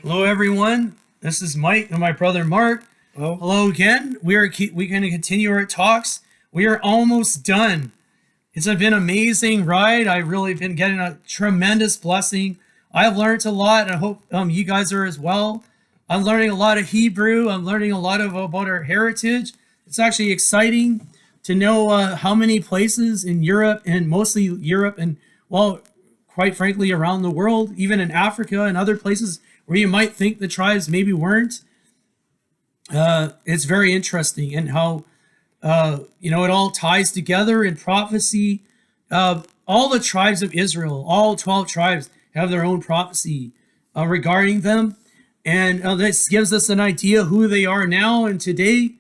Hello, everyone. This is Mike and my brother Mark. Hello. Hello again. We're going to continue our talks. We are almost done. It's been an amazing ride. I've really been getting a tremendous blessing. I've learned a lot, and I hope you guys are as well. I'm learning a lot of Hebrew. I'm learning a lot about our heritage. It's actually exciting to know how many places in Europe, and mostly Europe, and well, quite frankly, around the world, even in Africa and other places where you might think the tribes maybe weren't. It's very interesting, and how it all ties together in prophecy. All the tribes of Israel, all 12 tribes, have their own prophecy regarding them, and this gives us an idea who they are now and today.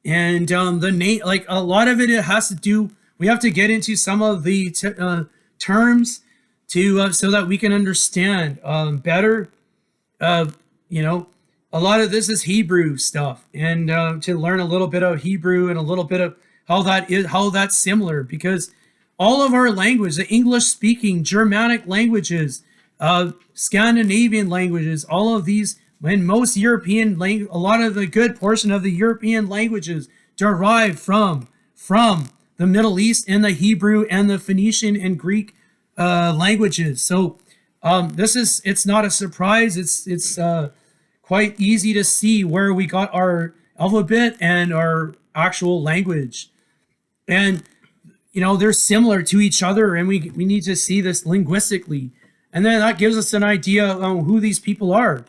And the name, like a lot of it has to do. We have to get into some of the terms to so that we can understand better. A lot of this is Hebrew stuff, and to learn a little bit of Hebrew and a little bit of how that's similar, because all of our language, the English-speaking Germanic languages, Scandinavian languages, all of these, and most European language, a lot of the good portion of the European languages derive from the Middle East and the Hebrew and the Phoenician and Greek languages. So it's not a surprise. It's quite easy to see where we got our alphabet and our actual language. And, they're similar to each other, and we need to see this linguistically. And then that gives us an idea of who these people are.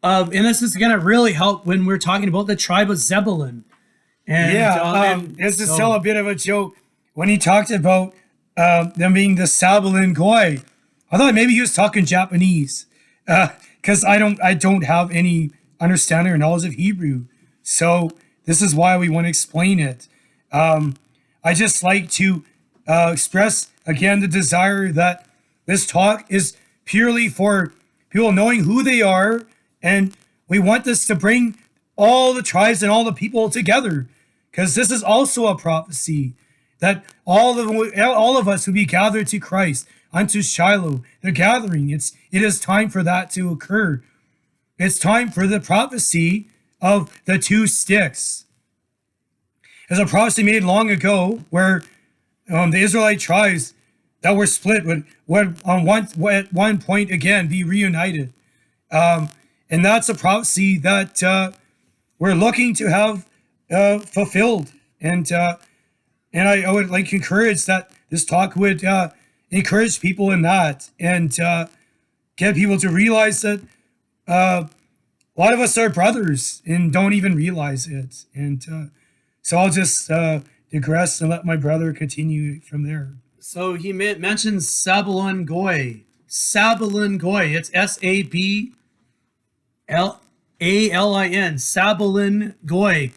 And this is going to really help when we're talking about the tribe of Zebulun. And, this is still a bit of a joke. When he talked about them being the Zebulun Goy, I thought maybe he was talking Japanese. Because I don't have any understanding or knowledge of Hebrew. So this is why we want to explain it. I just like to express again the desire that this talk is purely for people knowing who they are, and we want this to bring all the tribes and all the people together, because this is also a prophecy that all of us will be gathered to Christ unto Shiloh, the gathering. It is time for that to occur. It's time for the prophecy of the two sticks. There's a prophecy made long ago where the Israelite tribes that were split would at one point again be reunited. And that's a prophecy that we're looking to have fulfilled. And I would like to encourage that this talk would encourage people in that, and get people to realize that a lot of us are brothers and don't even realize it. And so I'll just digress and let my brother continue from there. So he mentions Zebulun Goy. Zebulun Goy. It's Sabalin. Zebulun Goy.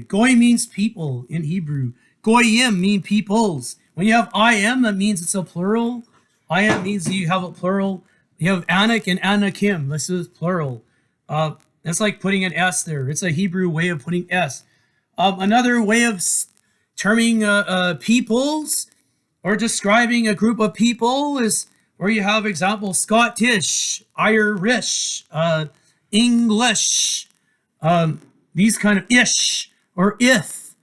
Goy means people in Hebrew. Goyim mean peoples. When you have I am, that means it's a plural. I am means you have a plural. You have Anak and Anakim. This is plural. That's like putting an S there. It's a Hebrew way of putting S. Another way of terming peoples or describing a group of people is where you have example Scottish, Irish, English, these kind of ish or ith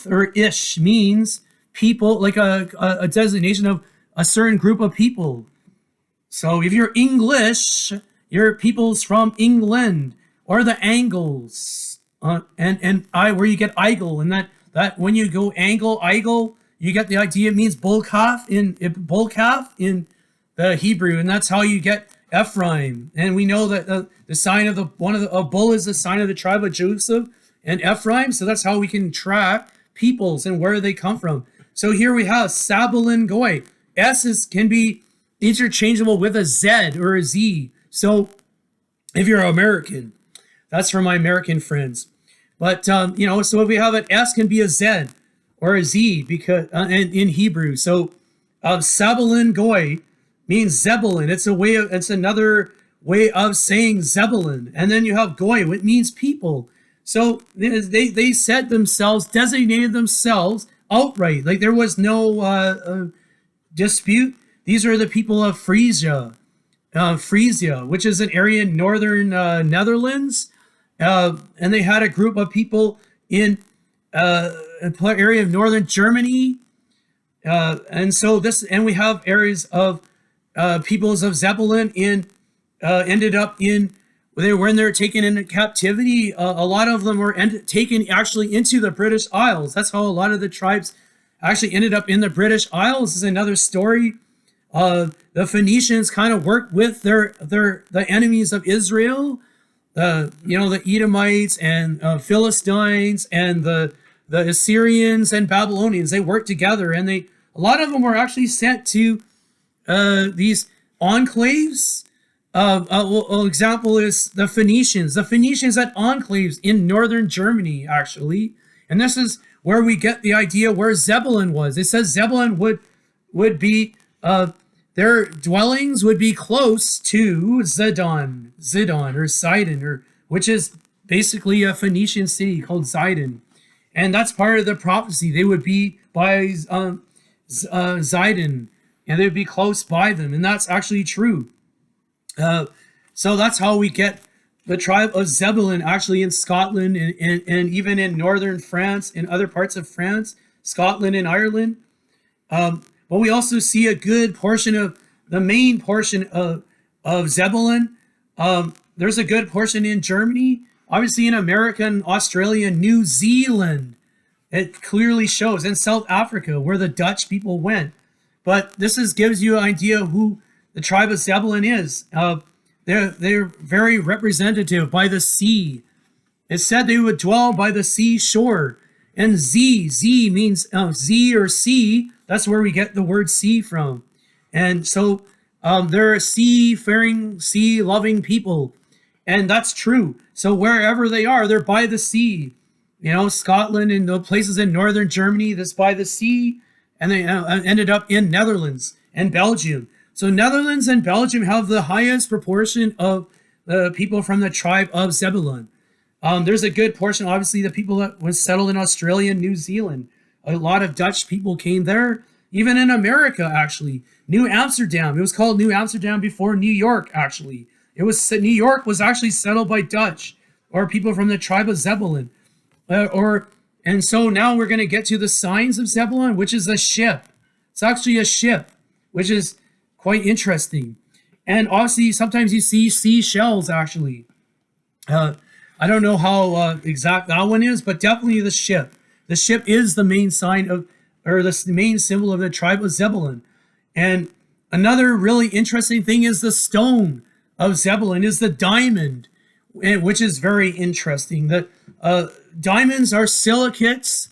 or ish means people, like a designation of a certain group of people. So if you're English, you're peoples from England, or the Angles, and where you get Igel, and that when you go Igel, you get the idea. It means bull calf in the Hebrew, and that's how you get Ephraim. And we know that the sign of a bull is the sign of the tribe of Joseph and Ephraim. So that's how we can track peoples and where they come from. So here we have Zebulun Goy. Can be interchangeable with a Z or a Z. So if you're American, that's for my American friends. But so if we have an S, can be a Z or a Z because in Hebrew. So Zebulun Goy means Zebulun. It's another way of saying Zebulun. And then you have Goy, which means people. So they said themselves, designated themselves outright. Like there was no dispute. These are the people of Phrygia, Frisia, which is an area in northern Netherlands, and they had a group of people in an area of northern Germany, and we have areas of peoples of Zebulun in ended up in when they were taken into captivity. A lot of them were taken actually into the British Isles. That's how a lot of the tribes actually ended up in the British Isles. This is another story. The Phoenicians kind of worked with the enemies of Israel, the Edomites and Philistines and the Assyrians and Babylonians. They worked together, and a lot of them were actually sent to these enclaves. Example is the Phoenicians. The Phoenicians had enclaves in northern Germany, actually, and this is where we get the idea where Zebulun was. It says Zebulun would be their dwellings would be close to Zidon or Sidon, or which is basically a Phoenician city called Zidon, and that's part of the prophecy. They would be by Zidon, and they would be close by them, and that's actually true. So that's how we get the tribe of Zebulun actually in Scotland and even in northern France and other parts of France, Scotland and Ireland. But we also see a good portion of the main portion of Zebulun. There's a good portion in Germany, obviously in America and Australia and New Zealand. It clearly shows in South Africa where the Dutch people went. But this gives you an idea of who the tribe of Zebulun is. They're very representative by the sea. It said they would dwell by the sea-shore. And Z means Z or sea. That's where we get the word sea from. And so they're a seafaring, sea-loving people. And that's true. So wherever they are, they're by the sea. Scotland and the places in northern Germany that's by the sea. And they ended up in Netherlands and Belgium. So Netherlands and Belgium have the highest proportion of the people from the tribe of Zebulun. There's a good portion, obviously, the people that was settled in Australia and New Zealand. A lot of Dutch people came there, even in America, actually. New Amsterdam. It was called New Amsterdam before New York, actually. New York was actually settled by Dutch or people from the tribe of Zebulun. And so now we're going to get to the signs of Zebulun, which is a ship. It's actually a ship, which is quite interesting. And obviously, sometimes you see seashells, actually. I don't know how exact that one is, but definitely the ship. The ship is the main sign of, or the main symbol of the tribe of Zebulun. And another really interesting thing is the stone of Zebulun is the diamond, which is very interesting. The diamonds are silicates,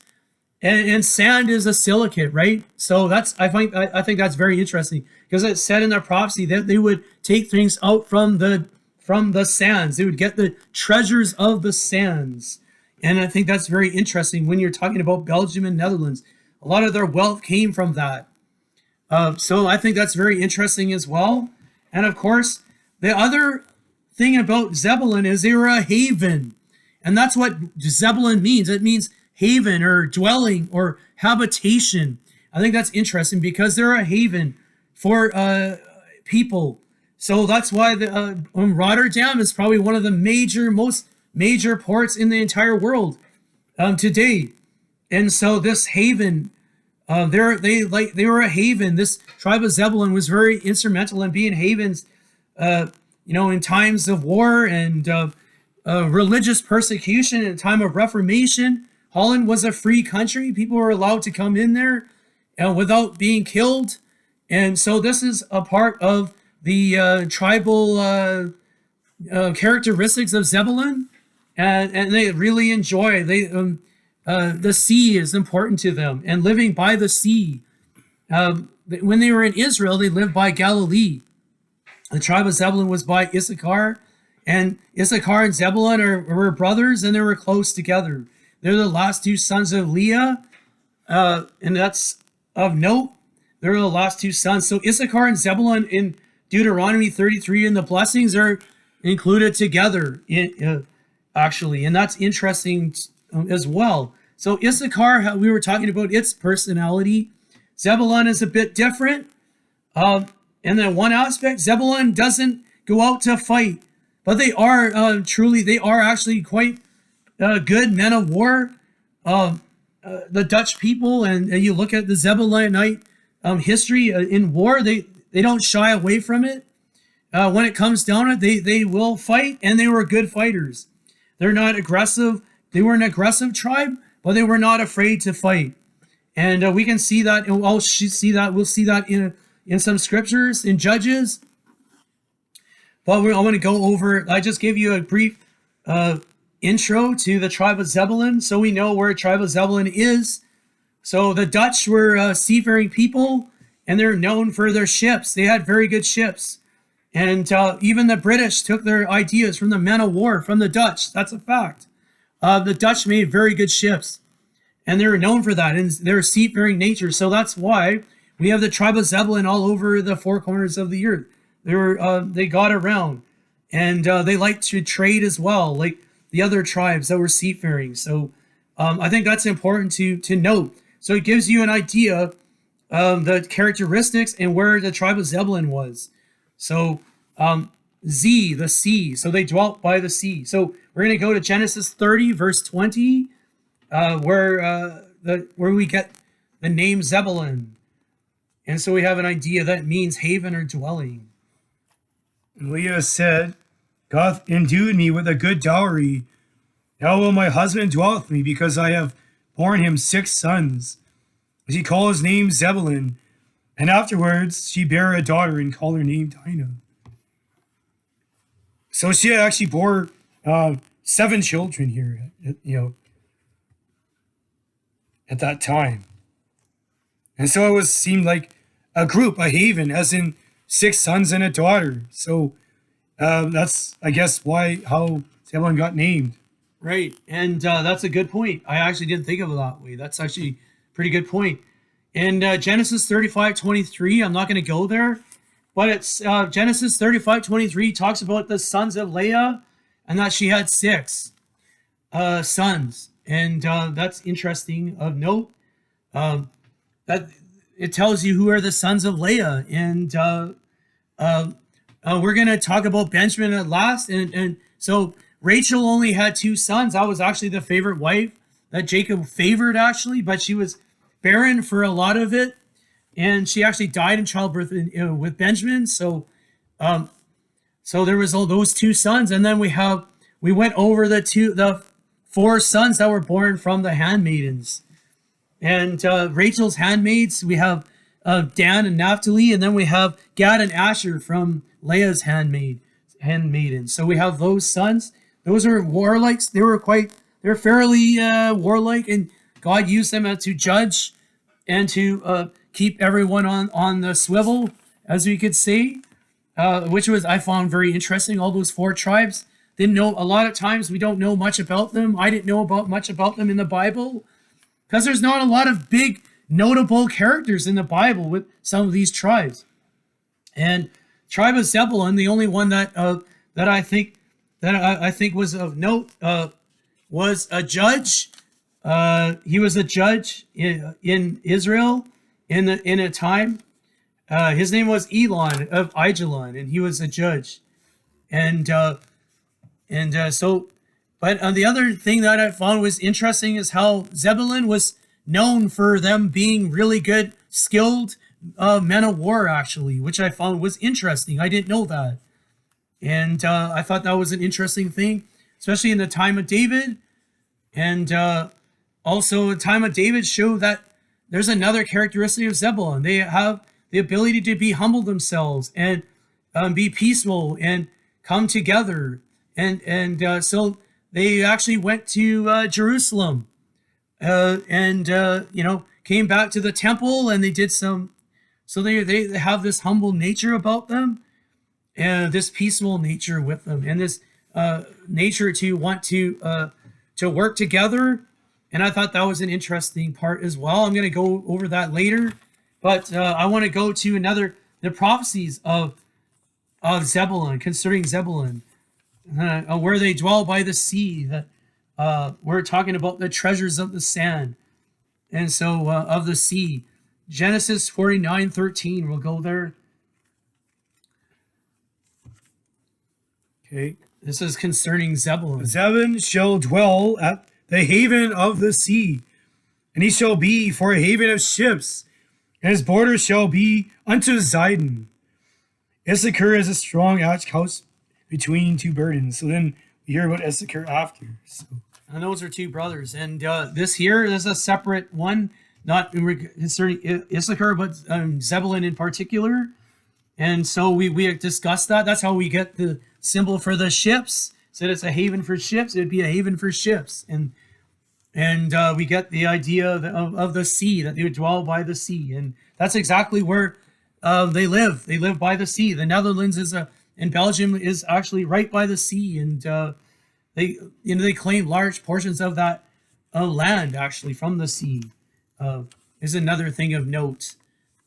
and sand is a silicate, right? So I think that's very interesting, because it said in the prophecy that they would take things out from the sands. They would get the treasures of the sands. And I think that's very interesting when you're talking about Belgium and Netherlands. A lot of their wealth came from that. So I think that's very interesting as well. And of course, the other thing about Zebulun is they were a haven. And that's what Zebulun means. It means haven or dwelling or habitation. I think that's interesting because they're a haven for people. So that's why Rotterdam is probably one of the most major ports in the entire world today. And so this haven, they were a haven. This tribe of Zebulun was very instrumental in being havens, in times of war and religious persecution. In time of Reformation, Holland was a free country. People were allowed to come in there without being killed. And so this is a part of the tribal characteristics of Zebulun, and they really enjoy. The sea is important to them, and living by the sea. When they were in Israel, they lived by Galilee. The tribe of Zebulun was by Issachar, and Issachar and Zebulun were brothers, and they were close together. They're the last two sons of Leah, and that's of note. They're the last two sons. So Issachar and Zebulun in Deuteronomy 33 and the blessings are included together, actually, and that's interesting as well. So Issachar, we were talking about its personality. Zebulun is a bit different. in the one aspect, Zebulun doesn't go out to fight, but they are they are actually quite good men of war. The Dutch people, and you look at the Zebulonite history in war, they don't shy away from it. When it comes down to it, they will fight, and they were good fighters. They're not aggressive. They were an aggressive tribe, but they were not afraid to fight. And we can see that. And we'll see that in some scriptures in Judges. But I want to go over. I just gave you a brief intro to the tribe of Zebulun, so we know where tribe of Zebulun is. So the Dutch were seafaring people, and they're known for their ships. They had very good ships. And even the British took their ideas from the men of war, from the Dutch. That's a fact. The Dutch made very good ships, and they were known for that, and their seafaring nature. So that's why we have the tribe of Zebulun all over the four corners of the earth. They got around, and they liked to trade as well, like the other tribes that were seafaring. So I think that's important to note. So it gives you an idea of the characteristics and where the tribe of Zebulun was. So the sea. So they dwelt by the sea. So we're going to go to Genesis 30, verse 20, where we get the name Zebulun. And so we have an idea that means haven or dwelling. And Leah said, God endued me with a good dowry. Now will my husband dwell with me, because I have borne him 6 sons. And she called his name Zebulun. And afterwards she bare a daughter and called her name Dinah. So she actually bore 7 children here, at that time. And so it seemed like a group, a haven, as in 6 sons and a daughter. So that's, I guess, how Zebulun got named. Right, and that's a good point. I actually didn't think of it that way. That's actually a pretty good point. In Genesis 35:23, I'm not going to go there, but it's Genesis 35:23 talks about the sons of Leah, and that she had 6 sons, and that's interesting of note. That it tells you who are the sons of Leah, and we're going to talk about Benjamin at last, and so Rachel only had 2 sons. That was actually the favorite wife that Jacob favored, actually, but she was barren for a lot of it, and she actually died in childbirth with Benjamin. So there was all those 2 sons, and then we went over the 4 sons that were born from the handmaidens, and Rachel's handmaids. We have Dan and Naphtali, and then we have Gad and Asher from Leah's handmaidens. So we have those sons. Those are warlike. They were fairly warlike, and God used them to judge and to keep everyone on the swivel, as we could say, which I found very interesting. All those 4 tribes, didn't know. A lot of times we don't know much about them. I didn't know much about them in the Bible, because there's not a lot of big notable characters in the Bible with some of these tribes. And tribe of Zebulun, the only one that I think was of note, was a judge. He was a judge in Israel in a time. His name was Elon of Ijalon, and he was a judge. But the other thing that I found was interesting is how Zebulun was known for them being really good, skilled men of war, actually, which I found was interesting. I didn't know that. And I thought that was an interesting thing, especially in the time of David. And also the time of David showed that there's another characteristic of Zebulun. They have the ability to be humble themselves and be peaceful and come together. And so they actually went to Jerusalem and came back to the temple, and they did some. So they have this humble nature about them, and this peaceful nature with them, and this nature to want to work together. And I thought that was an interesting part as well. I'm going to go over that later, but I want to go to the prophecies of Zebulun, concerning Zebulun, where they dwell by the sea. That we're talking about the treasures of the sand, and so of the sea. Genesis 49:13. We'll go there. Okay. This is concerning Zebulun. Zebulun shall dwell at the haven of the sea, and he shall be for a haven of ships, and his border shall be unto Zidon. Issachar is a strong house between two burdens. So then we hear about Issachar after. So. And those are two brothers. And this here is a separate one, not concerning Issachar, but Zebulun in particular. And so we discussed that. That's how we get the symbol for the ships. So it's a haven for ships. It'd be a haven for ships. And we get the idea of the sea, that they would dwell by the sea. And that's exactly where they live. They live by the sea. The Netherlands and Belgium is actually right by the sea. And they claim large portions of that land actually from the sea. Is another thing of note.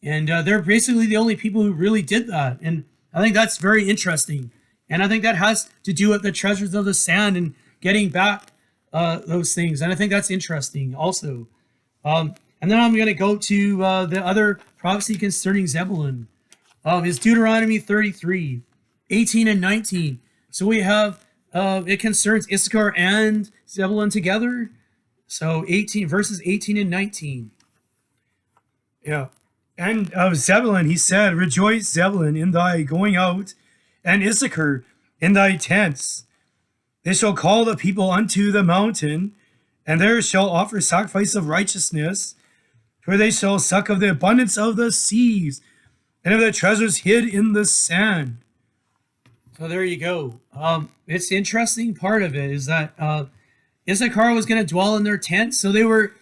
And they're basically the only people who really did that. And I think that's very interesting. And I think that has to do with the treasures of the sand and getting back those things. And I think that's interesting also. And then I'm going to go to the other prophecy concerning Zebulun. Is Deuteronomy 33, 18 and 19. So we have, it concerns Issachar and Zebulun together. So verses 18 and 19. Yeah. And of Zebulun, he said, Rejoice, Zebulun, in thy going out, and Issachar in thy tents. They shall call the people unto the mountain, and there shall offer sacrifice of righteousness, for they shall suck of the abundance of the seas, and of the treasures hid in the sand. So there you go. It's the interesting part of it is that Issachar was going to dwell in their tents, so they were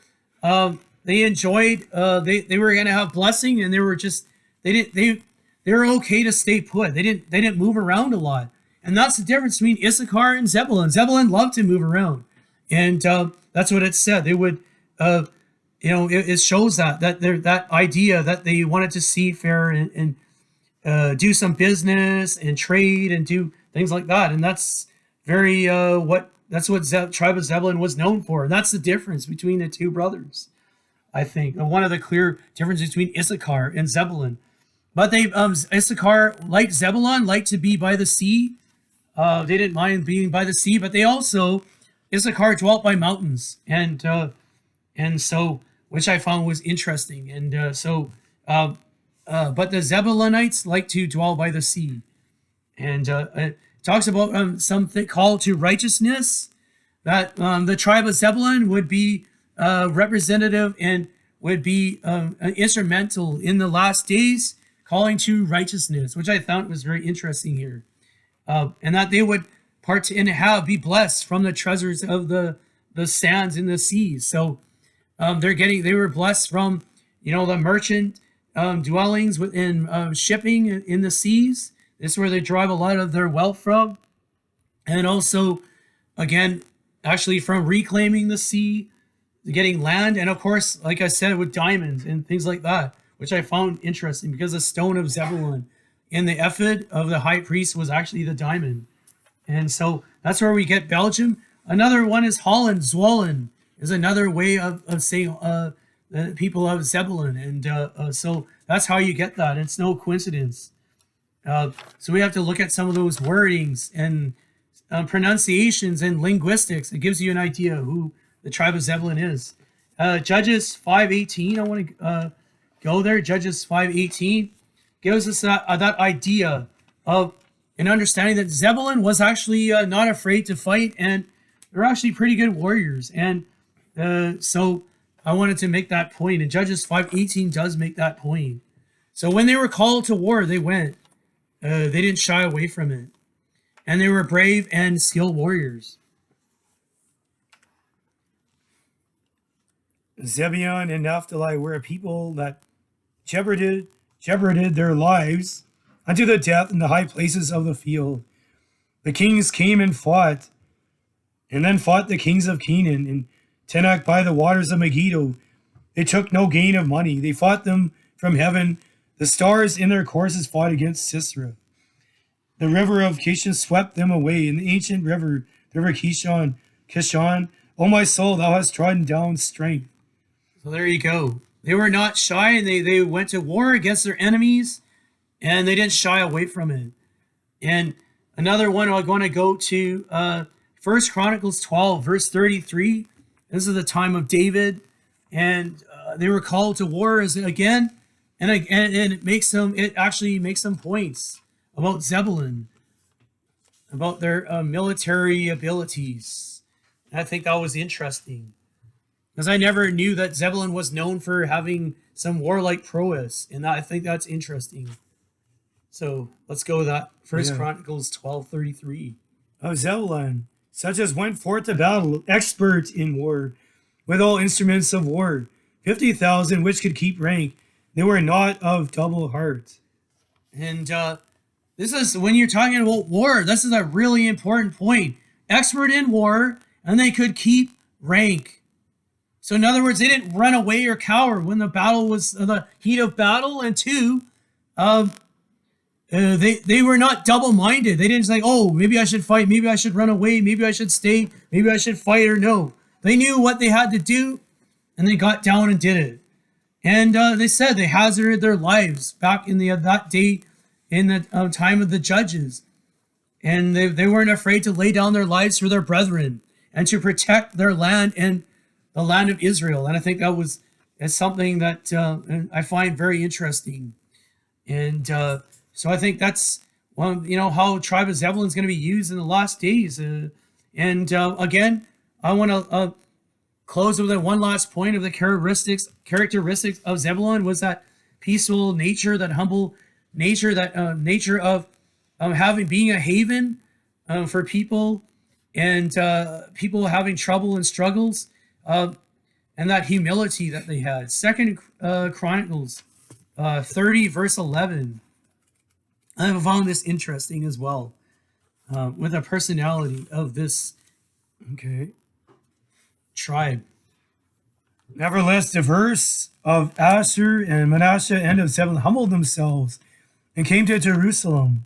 they enjoyed they were going to have blessing, and they were just they were okay to stay put. They didn't move around a lot, and that's the difference between Issachar and Zebulun. Zebulun loved to move around, and that's what it said. They would it shows that idea that they wanted to seafare and do some business and trade and do things like that, and that's very what Tribe of Zebulun was known for, and that's the difference between the two brothers. I think and one of the clear differences between Issachar and Zebulun. But they Issachar, like Zebulun, liked to be by the sea. They didn't mind being by the sea, but they also Issachar dwelt by mountains, and so which I found was interesting. And but the Zebulunites like to dwell by the sea, and it talks about something called to righteousness, that the tribe of Zebulun would be representative and would be instrumental in the last days, calling to righteousness, which I found was very interesting here, and that they would be blessed from the treasures of the sands in the seas. So they were blessed from the merchant dwellings within shipping in the seas. This is where they derive a lot of their wealth from, and also again actually from reclaiming the sea, getting land, and of course, like I said, with diamonds and things like that, which I found interesting because the stone of Zebulun in the ephod of the high priest was actually the diamond. And so that's where we get Belgium. Another one is Holland. Zwollen is another way of saying the people of Zebulun. And so that's how you get that. It's no coincidence. So we have to look at some of those wordings and pronunciations and linguistics. It gives you an idea who the tribe of Zebulun is. Judges 5:18, I want to go there. Judges 5:18 gives us that idea of an understanding that Zebulun was actually not afraid to fight, and they're actually pretty good warriors. And so I wanted to make that point, and Judges 5:18 does make that point. So when they were called to war, they went. They didn't shy away from it. And they were brave and skilled warriors. Zebulun and Naphtali were a people that jeoparded their lives unto the death in the high places of the field. The kings came and fought the kings of Canaan in Tanakh by the waters of Megiddo. They took no gain of money. They fought them from heaven. The stars in their courses fought against Sisera. The river of Kishon swept them away, and the ancient river, the river Kishon, O my soul, thou hast trodden down strength. So there you go. They were not shy, and they went to war against their enemies, and they didn't shy away from it. And Another one I'm going to go to First Chronicles 12, verse 33. This is the time of David, and they were called to war as again, and it makes them. It actually makes some points about Zebulun, about their military abilities. And I think that was interesting because I never knew that Zebulun was known for having some warlike prowess, and I think that's interesting. So let's go with that. First Yeah. Chronicles 12:33. Of Zebulun, such as went forth to battle, expert in war, with all instruments of war, 50,000 which could keep rank. They were not of double heart. And this is when you're talking about war. This is a really important point. Expert in war, and they could keep rank. So in other words, they didn't run away or cower when the battle was the heat of battle. And two, they were not double-minded. They didn't say, "Oh, maybe I should fight. Maybe I should run away. Maybe I should stay. Maybe I should fight." Or no, they knew what they had to do, and they got down and did it. And they said they hazarded their lives back in that day, in the time of the judges, and they weren't afraid to lay down their lives for their brethren and to protect their land and the land of Israel. And I think that is something that I find very interesting. And so I think that's how Tribe of Zebulun is going to be used in the last days. And again, I want to close with one last point of the characteristics of Zebulun was that peaceful nature, that humble nature, that nature of being a haven for people and people having trouble and struggles, and that humility that they had. Second Chronicles 30 verse 11. I have found this interesting as well, with the personality of this tribe. Nevertheless, the verse of Asher and Manasseh and of Zebulun humbled themselves and came to Jerusalem.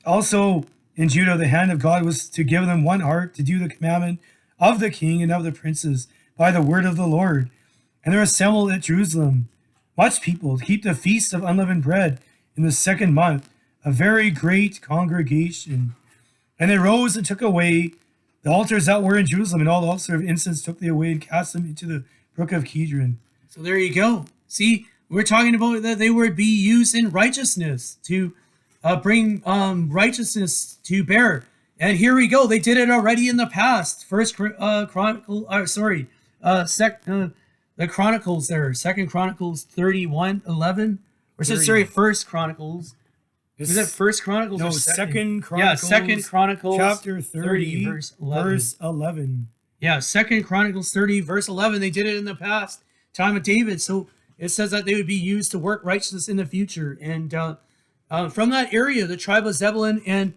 Also in Judah, the hand of God was to give them one heart to do the commandment of the king and of the princes by the word of the Lord. And there assembled at Jerusalem much people to keep the feast of unleavened bread in the second month, a very great congregation. And they rose and took away the altars that were in Jerusalem, and all the altars of incense took they away and cast them into the brook of Kidron. So there you go. See, we're talking about that they would be used in righteousness to bring righteousness to bear. And here we go. They did it already in the past. The Chronicles there. Second Chronicles 31:11. Or sorry, First Chronicles. Is it First Chronicles? No, or Second Chronicles. Yeah, Second Chronicles Chapter 30, verse 11. Verse 11. Yeah, Second Chronicles 30, verse 11. They did it in the past, time of David. So it says that they would be used to work righteousness in the future. And from that area, the tribe of Zebulun and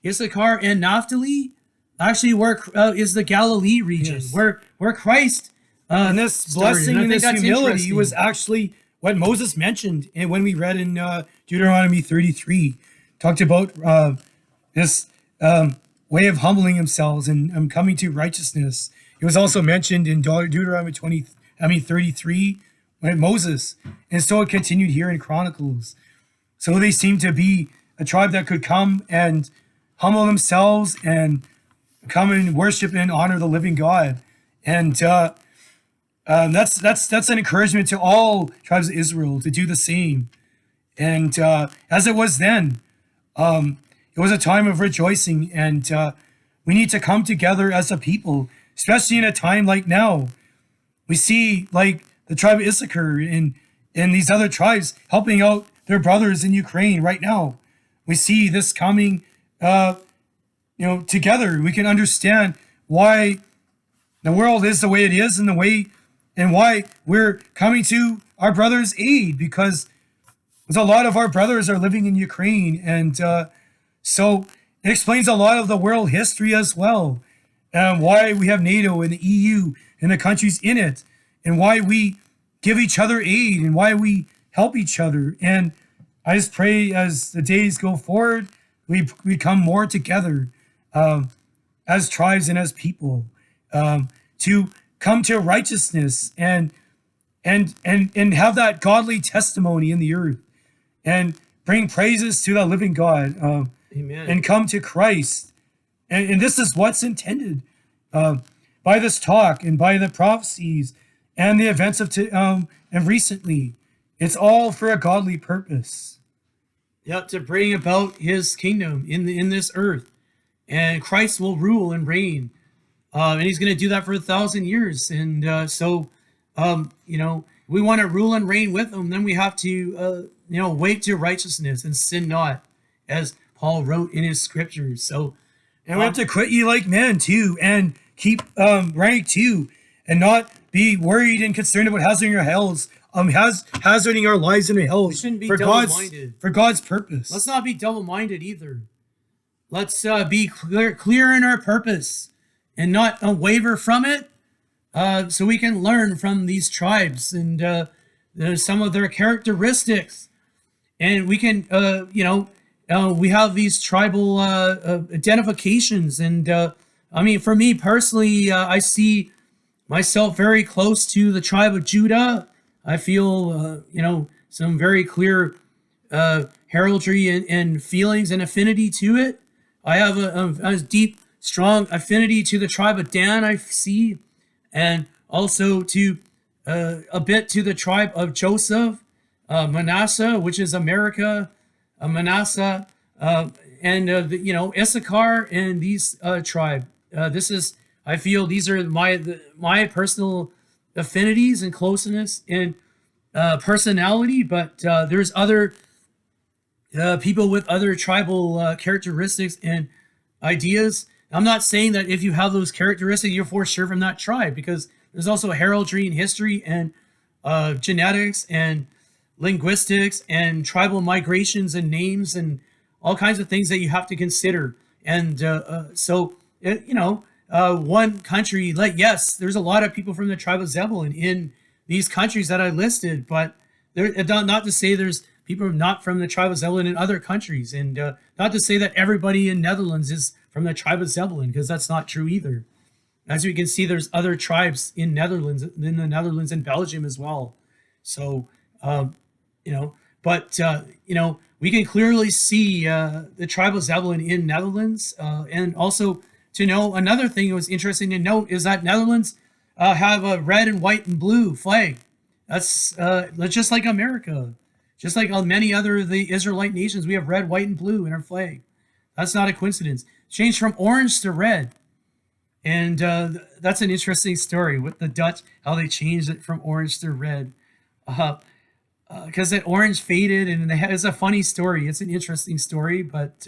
Issachar and Naphtali, actually where is the Galilee region, Yes. where Christ And this blessing and this humility interesting. was actually what Moses mentioned, and when we read in Deuteronomy 33, talked about this way of humbling themselves and coming to righteousness. It was also mentioned in Deuteronomy 33 when Moses, and so it continued here in Chronicles. So they seem to be a tribe that could come and humble themselves and come and worship and honor the living God, and that's an encouragement to all tribes of Israel to do the same. And as it was then, it was a time of rejoicing, and we need to come together as a people, especially in a time like now. We see like the tribe of Issachar and these other tribes helping out their brothers in Ukraine right now. We see this coming, together. We can understand why the world is the way it is, and why we're coming to our brothers' aid, because a lot of our brothers are living in Ukraine, and so it explains a lot of the world history as well, and why we have NATO and the EU and the countries in it, and why we give each other aid, and why we help each other. And I just pray as the days go forward, we come more together as tribes and as people to come to righteousness and have that godly testimony in the earth and bring praises to the living God. Amen. and come to Christ. And this is what's intended by this talk and by the prophecies and the events of and recently. It's all for a godly purpose. Yep, to bring about his kingdom in this earth. And Christ will rule and reign. And he's going to do that for 1,000 years. And we want to rule and reign with him. Then we have to, wait to righteousness and sin not, as Paul wrote in his scriptures. So, and we have to quit ye like men too, and keep right too, and not be worried and concerned about hazarding our hells, hazarding our lives in the hells shouldn't be for double-minded. God's purpose. Let's not be double-minded either. Let's be clear in our purpose and not waver from it, so we can learn from these tribes and some of their characteristics, and we can, we have these tribal identifications. And for me personally, I see myself very close to the tribe of Judah. I feel, some very clear heraldry and feelings and affinity to it. I have a deep, strong affinity to the tribe of Dan, I see, and also to a bit to the tribe of Joseph, Manasseh, which is America, Manasseh, and Issachar, and these tribe. I feel these are my personal affinities and closeness and personality, but there's other people with other tribal characteristics and ideas. I'm not saying that if you have those characteristics, you're for sure from that tribe, because there's also heraldry and history and genetics and linguistics and tribal migrations and names and all kinds of things that you have to consider. And one country, yes, there's a lot of people from the tribe of Zebulun in these countries that I listed, but not to say there's people not from the tribe of Zebulun in other countries, and not to say that everybody in Netherlands is from the tribe of Zebulun, because that's not true either. As we can see, there's other tribes in the Netherlands and Belgium as well. So, we can clearly see the tribe of Zebulun in Netherlands, and also to know another thing that was interesting to note is that Netherlands have a red and white and blue flag. That's just like America, just like many other of the Israelite nations. We have red, white, and blue in our flag. That's not a coincidence. Changed from orange to red. And that's an interesting story with the Dutch, how they changed it from orange to red. Because that orange faded, and it's a funny story. It's an interesting story, but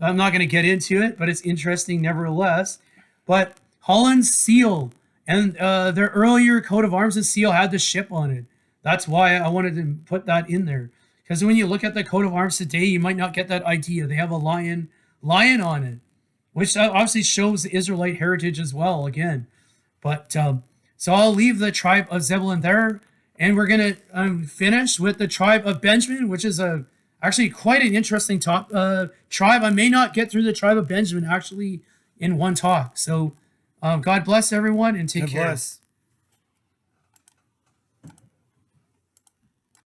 I'm not going to get into it, but it's interesting nevertheless. But Holland's seal and their earlier coat of arms and seal had the ship on it. That's why I wanted to put that in there. Because when you look at the coat of arms today, you might not get that idea. They have a lion on it, which obviously shows the Israelite heritage as well, again. But so I'll leave the tribe of Zebulun there, and we're going to finish with the tribe of Benjamin, which is actually quite an interesting tribe. I may not get through the tribe of Benjamin actually in one talk. So God bless everyone, and take care. Bless.